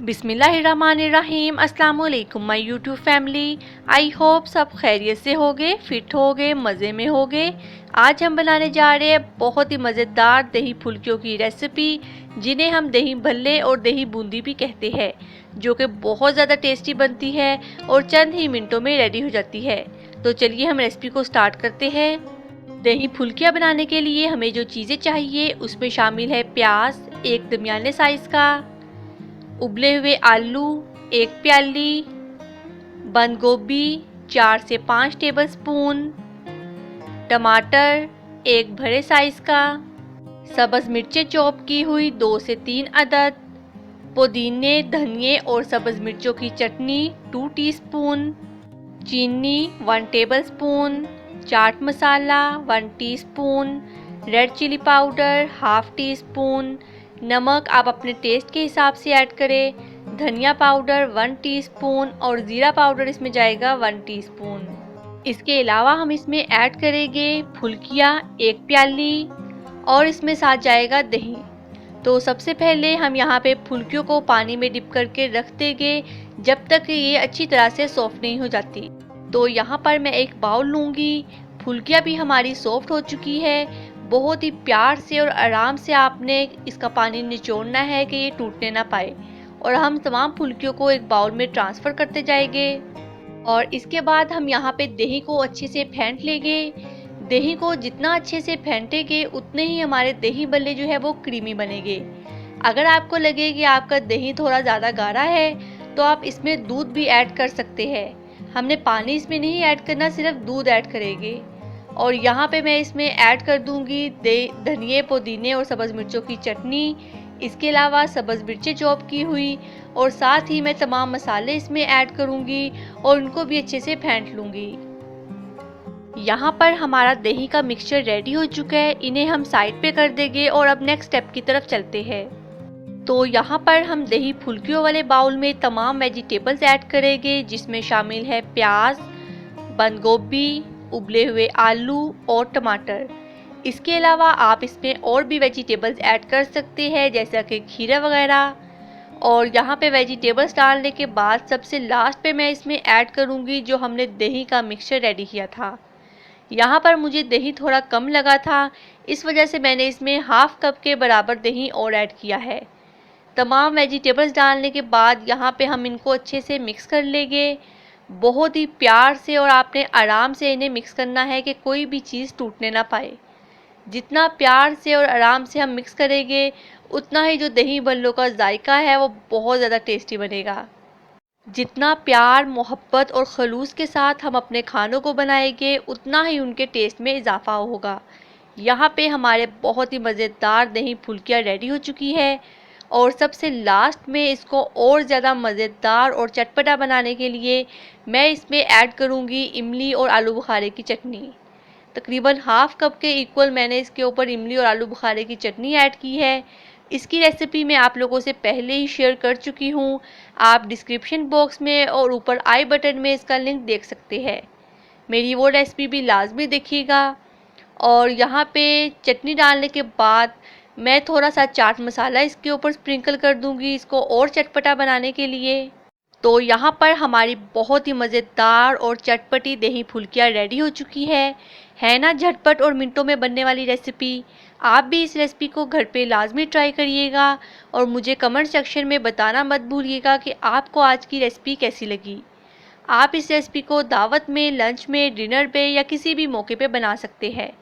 बिस्मिल्लाहिर्रहमानिर्रहीम। अस्सलाम वालेकुम my YouTube family. I hope सब खैरियत से होगे, फिट होगे, मज़े में होगे। आज हम बनाने जा रहे हैं बहुत ही मज़ेदार दही फुल्कियों की रेसिपी, जिन्हें हम दही भल्ले और दही बूंदी भी कहते हैं, जो कि बहुत ज़्यादा टेस्टी बनती है और चंद ही मिनटों में रेडी हो जाती है। तो चलिए हम रेसिपी को स्टार्ट करते हैं। दही फुल्कियाँ बनाने के लिए हमें जो चीज़ें चाहिए उसमें शामिल है प्याज एक दरमियाने साइज़ का, उबले हुए आलू एक प्याली, बंद गोभी 4 से 5 टेबलस्पून, टमाटर एक बड़े साइज का, सब्ज़ मिर्चें चॉप की हुई 2 से 3 अदद, पुदीने धनिए और सब्ज़ मिर्चों की चटनी 2 टीस्पून, चीनी 1 tablespoon, chaat masala 1 teaspoon, red chilli powder half teaspoon, नमक आप अपने टेस्ट के हिसाब से ऐड करें, धनिया पाउडर 1 टीस्पून और ज़ीरा पाउडर इसमें जाएगा 1 टीस्पून। इसके अलावा हम इसमें ऐड करेंगे फुल्कियाँ एक प्याली और इसमें साथ जाएगा दही। तो सबसे पहले हम यहाँ पे फुल्कियों को पानी में डिप करके रख देंगे जब तक ये अच्छी तरह से सॉफ्ट नहीं हो जाती। तो यहाँ पर मैं एक बाउल लूँगी। फुल्कियाँ भी हमारी सॉफ्ट हो चुकी है। बहुत ही प्यार से और आराम से आपने इसका पानी निचोड़ना है कि ये टूटने ना पाए। और हम तमाम फुल्कियों को एक बाउल में ट्रांसफ़र करते जाएंगे। और इसके बाद हम यहाँ पे दही को अच्छे से फेंट लेंगे। दही को जितना अच्छे से फेंटेंगे उतने ही हमारे दही बल्ले जो है वो क्रीमी बनेंगे। अगर आपको लगे कि आपका दही थोड़ा ज़्यादा गाढ़ा है तो आप इसमें दूध भी ऐड कर सकते हैं। हमने पानी इसमें नहीं ऐड करना, सिर्फ दूध ऐड करेंगे। और यहाँ पे मैं इसमें ऐड कर दूँगी धनिए पुदीने और सब्ज़ मिर्चों की चटनी। इसके अलावा सब्ज़ मिर्चें चॉप की हुई और साथ ही मैं तमाम मसाले इसमें ऐड करूँगी और उनको भी अच्छे से फेंट लूँगी। यहाँ पर हमारा दही का मिक्सचर रेडी हो चुका है। इन्हें हम साइड पे कर देंगे और अब नेक्स्ट स्टेप की तरफ चलते हैं। तो यहाँ पर हम दही फुल्कियों वाले बाउल में तमाम वेजिटेबल्स ऐड करेंगे, जिसमें शामिल है प्याज, बंद गोभी, उबले हुए आलू और टमाटर। इसके अलावा आप इसमें और भी वेजिटेबल्स ऐड कर सकते हैं, जैसा कि खीरा वगैरह। और यहाँ पे वेजिटेबल्स डालने के बाद सबसे लास्ट पे मैं इसमें ऐड करूँगी जो हमने दही का मिक्सचर रेडी किया था। यहाँ पर मुझे दही थोड़ा कम लगा था, इस वजह से मैंने इसमें हाफ कप के बराबर दही और ऐड किया है। तमाम वेजिटेबल्स डालने के बाद यहाँ पे हम इनको अच्छे से मिक्स कर लेंगे, बहुत ही प्यार से। और आपने आराम से इन्हें मिक्स करना है कि कोई भी चीज़ टूटने ना पाए। जितना प्यार से और आराम से हम मिक्स करेंगे उतना ही जो दही भल्लों का जायका है वो बहुत ज़्यादा टेस्टी बनेगा। जितना प्यार मोहब्बत और खलूस के साथ हम अपने खानों को बनाएंगे उतना ही उनके टेस्ट में इजाफा होगा। यहाँ पे हमारे बहुत ही मज़ेदार दही फुल्कियाँ रेडी हो चुकी है। और सबसे लास्ट में इसको और ज़्यादा मज़ेदार और चटपटा बनाने के लिए मैं इसमें ऐड करूँगी इमली और आलू बुखारे की चटनी। तकरीबन हाफ कप के इक्वल मैंने इसके ऊपर इमली और आलू बुखारे की चटनी ऐड की है। इसकी रेसिपी मैं आप लोगों से पहले ही शेयर कर चुकी हूँ। आप डिस्क्रिप्शन बॉक्स में और ऊपर आई बटन में इसका लिंक देख सकते हैं। मेरी वो रेसिपी भी लाजमी देखिएगा। और यहाँ पे चटनी डालने के बाद मैं थोड़ा सा चाट मसाला इसके ऊपर स्प्रिंकल कर दूँगी, इसको और चटपटा बनाने के लिए। तो यहाँ पर हमारी बहुत ही मज़ेदार और चटपटी दही फुल्कियाँ रेडी हो चुकी है ना झटपट और मिनटों में बनने वाली रेसिपी। आप भी इस रेसिपी को घर पे लाजमी ट्राई करिएगा और मुझे कमेंट सेक्शन में बताना मत भूलिएगा कि आपको आज की रेसिपी कैसी लगी। आप इस रेसिपी को दावत में, लंच में, डिनर पे या किसी भी मौके पे बना सकते हैं।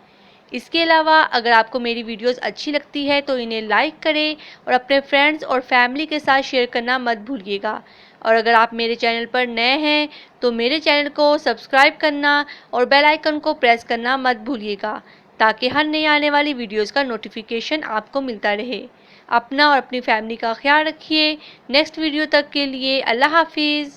इसके अलावा अगर आपको मेरी वीडियोस अच्छी लगती है तो इन्हें लाइक करें और अपने फ्रेंड्स और फैमिली के साथ शेयर करना मत भूलिएगा। और अगर आप मेरे चैनल पर नए हैं तो मेरे चैनल को सब्सक्राइब करना और बेल आइकन को प्रेस करना मत भूलिएगा, ताकि हर नई आने वाली वीडियोस का नोटिफिकेशन आपको मिलता रहे। अपना और अपनी फैमिली का ख्याल रखिए। नेक्स्ट वीडियो तक के लिए अल्लाह हाफिज़।